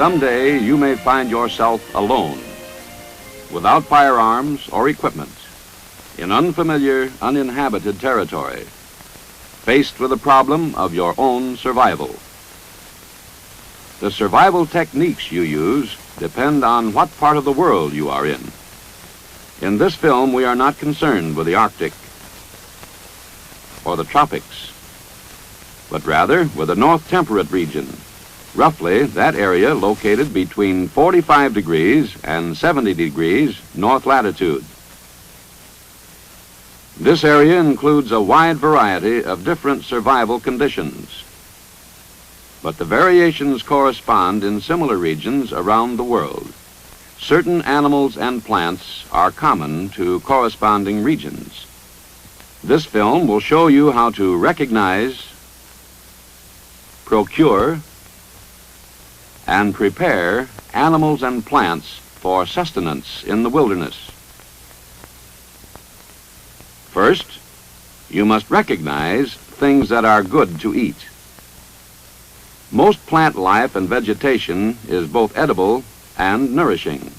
Someday you may find yourself alone, without firearms or equipment, in unfamiliar, uninhabited territory, faced with the problem of your own survival. The survival techniques you use depend on what part of the world you are in. In this film, we are not concerned with the Arctic or the tropics, but rather with the North Temperate region, roughly that area located between 45 degrees and 70 degrees north latitude. This area includes a wide variety of different survival conditions, but the variations correspond in similar regions around the world. Certain animals and plants are common to corresponding regions. This film will show you how to recognize, procure, and prepare animals and plants for sustenance in the wilderness. First, you must recognize things that are good to eat. Most plant life and vegetation is both edible and nourishing.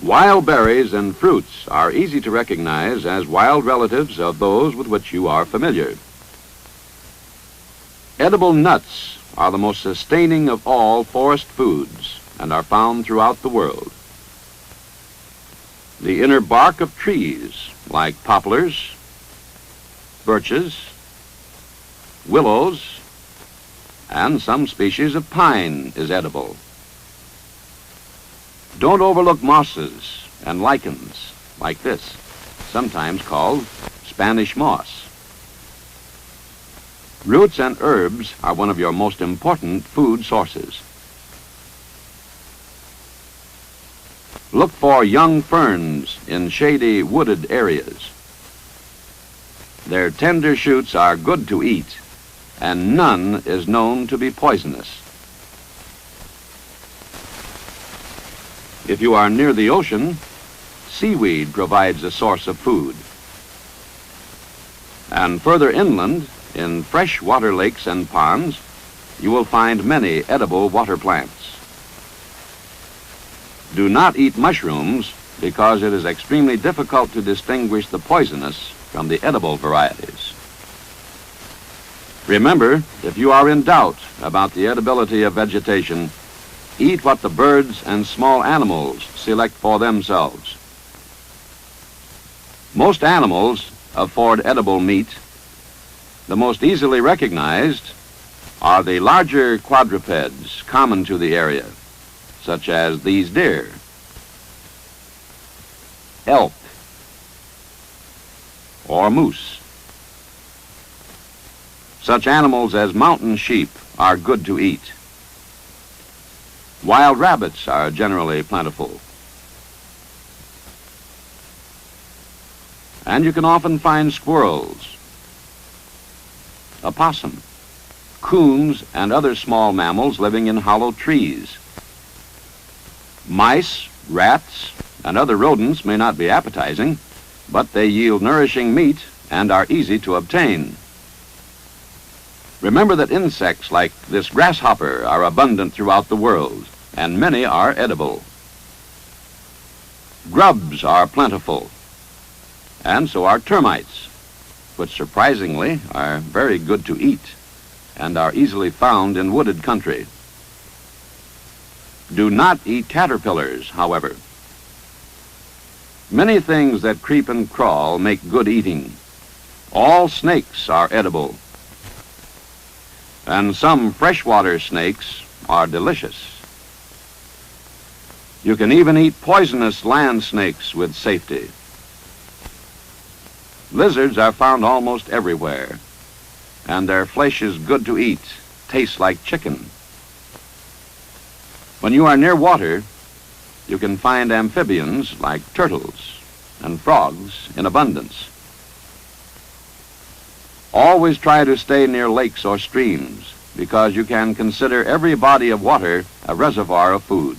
Wild berries and fruits are easy to recognize as wild relatives of those with which you are familiar. Edible nuts are the most sustaining of all forest foods and are found throughout the world. The inner bark of trees, like poplars, birches, willows, and some species of pine is edible. Don't overlook mosses and lichens like this, sometimes called Spanish moss. Roots and herbs are one of your most important food sources. Look for young ferns in shady, wooded areas. Their tender shoots are good to eat, and none is known to be poisonous. If you are near the ocean, seaweed provides a source of food. And further inland, in freshwater lakes and ponds, you will find many edible water plants. Do not eat mushrooms because it is extremely difficult to distinguish the poisonous from the edible varieties. Remember, if you are in doubt about the edibility of vegetation, eat what the birds and small animals select for themselves. Most animals afford edible meat. The most easily recognized are the larger quadrupeds common to the area, such as these deer, elk, or moose. Such animals as mountain sheep are good to eat. Wild rabbits are generally plentiful. And you can often find squirrels, opossum, coons, and other small mammals living in hollow trees. Mice, rats, and other rodents may not be appetizing, but they yield nourishing meat and are easy to obtain. Remember that insects like this grasshopper are abundant throughout the world, and many are edible. Grubs are plentiful, and so are termites, which surprisingly are very good to eat and are easily found in wooded country. Do not eat caterpillars, however. Many things that creep and crawl make good eating. All snakes are edible, and some freshwater snakes are delicious. You can even eat poisonous land snakes with safety. Lizards are found almost everywhere, and their flesh is good to eat, tastes like chicken. When you are near water, you can find amphibians like turtles and frogs in abundance. Always try to stay near lakes or streams because you can consider every body of water a reservoir of food.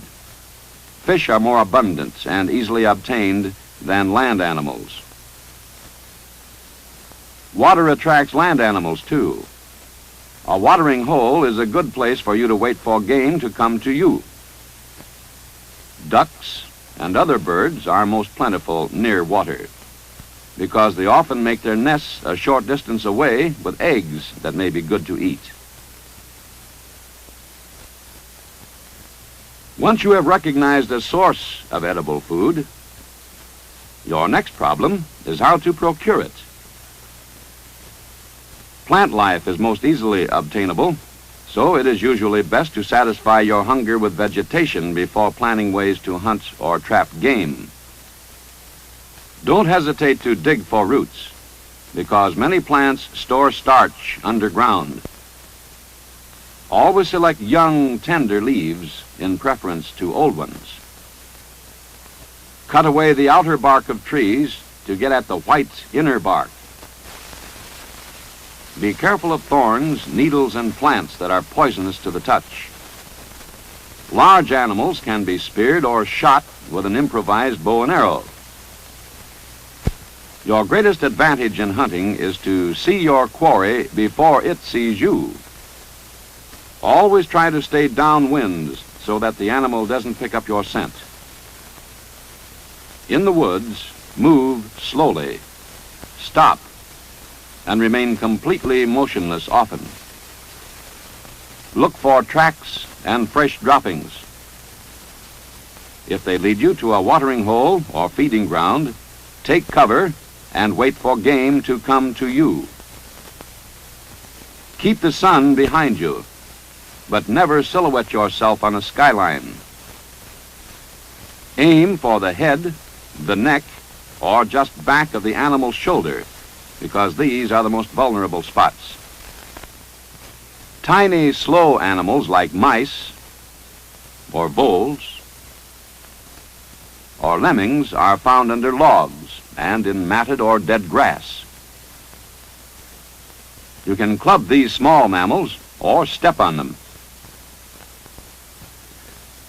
Fish are more abundant and easily obtained than land animals. Water attracts land animals too. A watering hole is a good place for you to wait for game to come to you. Ducks and other birds are most plentiful near water because they often make their nests a short distance away with eggs that may be good to eat. Once you have recognized a source of edible food, your next problem is how to procure it. Plant life is most easily obtainable, so it is usually best to satisfy your hunger with vegetation before planning ways to hunt or trap game. Don't hesitate to dig for roots, because many plants store starch underground. Always select young, tender leaves in preference to old ones. Cut away the outer bark of trees to get at the white inner bark. Be careful of thorns, needles, and plants that are poisonous to the touch. Large animals can be speared or shot with an improvised bow and arrow. Your greatest advantage in hunting is to see your quarry before it sees you. Always try to stay downwind so that the animal doesn't pick up your scent. In the woods, move slowly, stop, and remain completely motionless often. Look for tracks and fresh droppings. If they lead you to a watering hole or feeding ground, take cover and wait for game to come to you. Keep the sun behind you, but never silhouette yourself on a skyline. Aim for the head, the neck, or just back of the animal's shoulder, because these are the most vulnerable spots. Tiny, slow animals like mice, or voles, or lemmings are found under logs and in matted or dead grass. You can club these small mammals or step on them.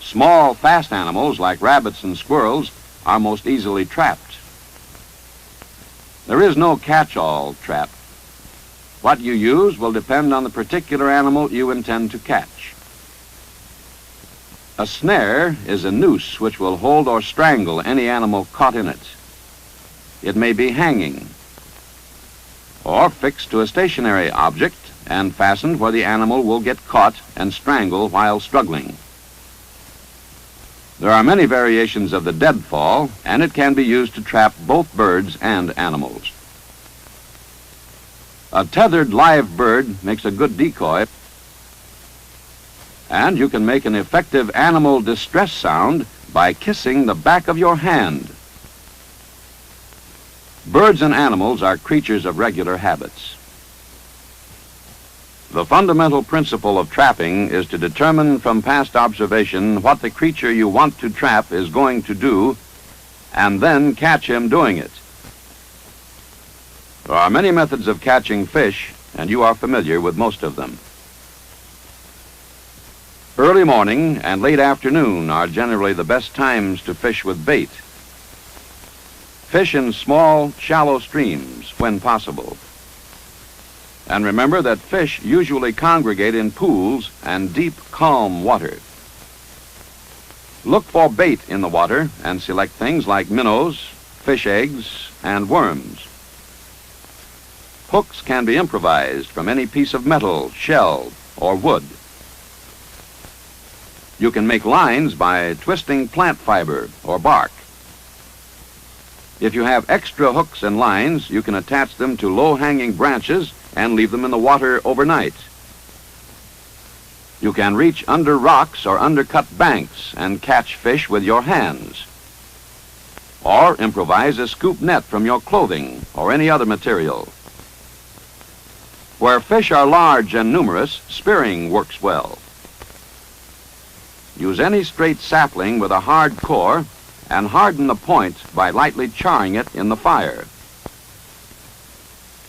Small, fast animals like rabbits and squirrels are most easily trapped. There is no catch-all trap. What you use will depend on the particular animal you intend to catch. A snare is a noose which will hold or strangle any animal caught in it. It may be hanging or fixed to a stationary object and fastened where the animal will get caught and strangled while struggling. There are many variations of the deadfall, and it can be used to trap both birds and animals. A tethered live bird makes a good decoy, and you can make an effective animal distress sound by kissing the back of your hand. Birds and animals are creatures of regular habits. The fundamental principle of trapping is to determine from past observation what the creature you want to trap is going to do, and then catch him doing it. There are many methods of catching fish, and you are familiar with most of them. Early morning and late afternoon are generally the best times to fish with bait. Fish in small, shallow streams when possible. And remember that fish usually congregate in pools and deep, calm water. Look for bait in the water and select things like minnows, fish eggs, and worms. Hooks can be improvised from any piece of metal, shell, or wood. You can make lines by twisting plant fiber or bark. If you have extra hooks and lines, you can attach them to low-hanging branches and leave them in the water overnight. You can reach under rocks or undercut banks and catch fish with your hands. Or improvise a scoop net from your clothing or any other material. Where fish are large and numerous, spearing works well. Use any straight sapling with a hard core and harden the point by lightly charring it in the fire.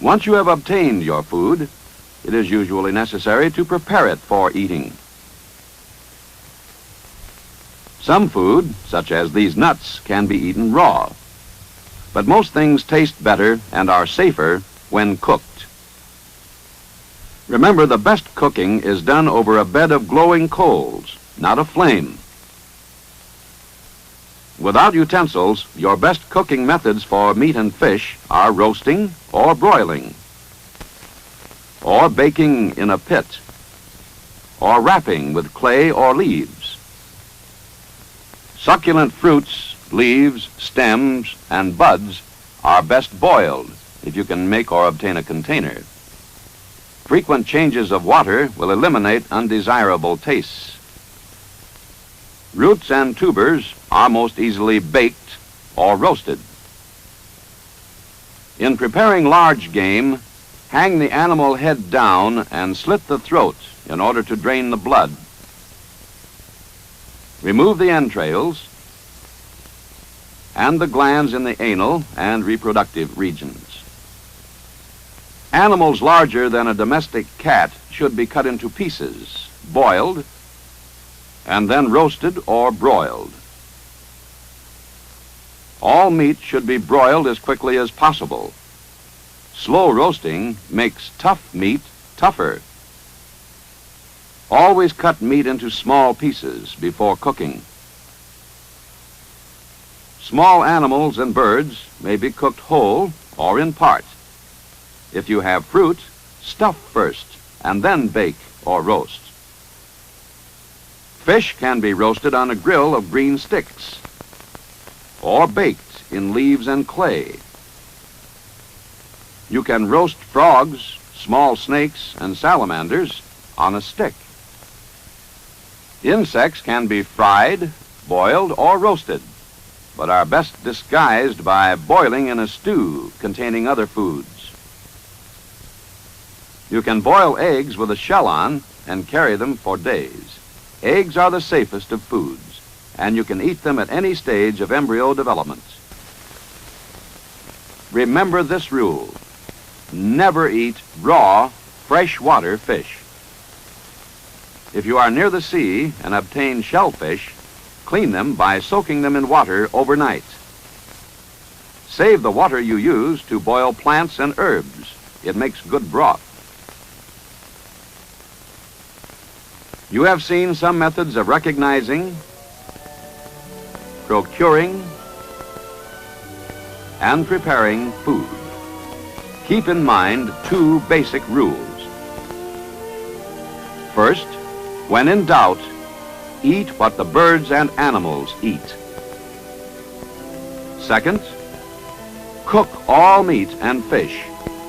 Once you have obtained your food, it is usually necessary to prepare it for eating. Some food, such as these nuts, can be eaten raw, but most things taste better and are safer when cooked. Remember, the best cooking is done over a bed of glowing coals, not a flame. Without utensils, your best cooking methods for meat and fish are roasting or broiling, or baking in a pit, or wrapping with clay or leaves. Succulent fruits, leaves, stems, and buds are best boiled if you can make or obtain a container. Frequent changes of water will eliminate undesirable tastes. Roots and tubers are most easily baked or roasted. In preparing large game, hang the animal head down and slit the throat in order to drain the blood. Remove the entrails and the glands in the anal and reproductive regions. Animals larger than a domestic cat should be cut into pieces, boiled, and then roasted or broiled. All meat should be broiled as quickly as possible. Slow roasting makes tough meat tougher. Always cut meat into small pieces before cooking. Small animals and birds may be cooked whole or in part. If you have fruit, stuff first and then bake or roast. Fish can be roasted on a grill of green sticks or baked in leaves and clay. You can roast frogs, small snakes, and salamanders on a stick. Insects can be fried, boiled, or roasted, but are best disguised by boiling in a stew containing other foods. You can boil eggs with a shell on and carry them for days. Eggs are the safest of foods, and you can eat them at any stage of embryo development. Remember this rule: never eat raw, freshwater fish. If you are near the sea and obtain shellfish, clean them by soaking them in water overnight. Save the water you use to boil plants and herbs. It makes good broth. You have seen some methods of recognizing, procuring, and preparing food. Keep in mind two basic rules. First, when in doubt, eat what the birds and animals eat. Second, cook all meat and fish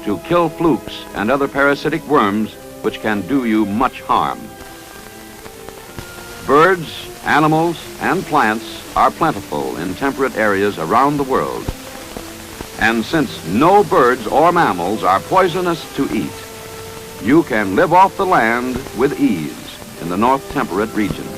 to kill flukes and other parasitic worms which can do you much harm. Birds, animals, and plants are plentiful in temperate areas around the world. And since no birds or mammals are poisonous to eat, you can live off the land with ease in the North Temperate region.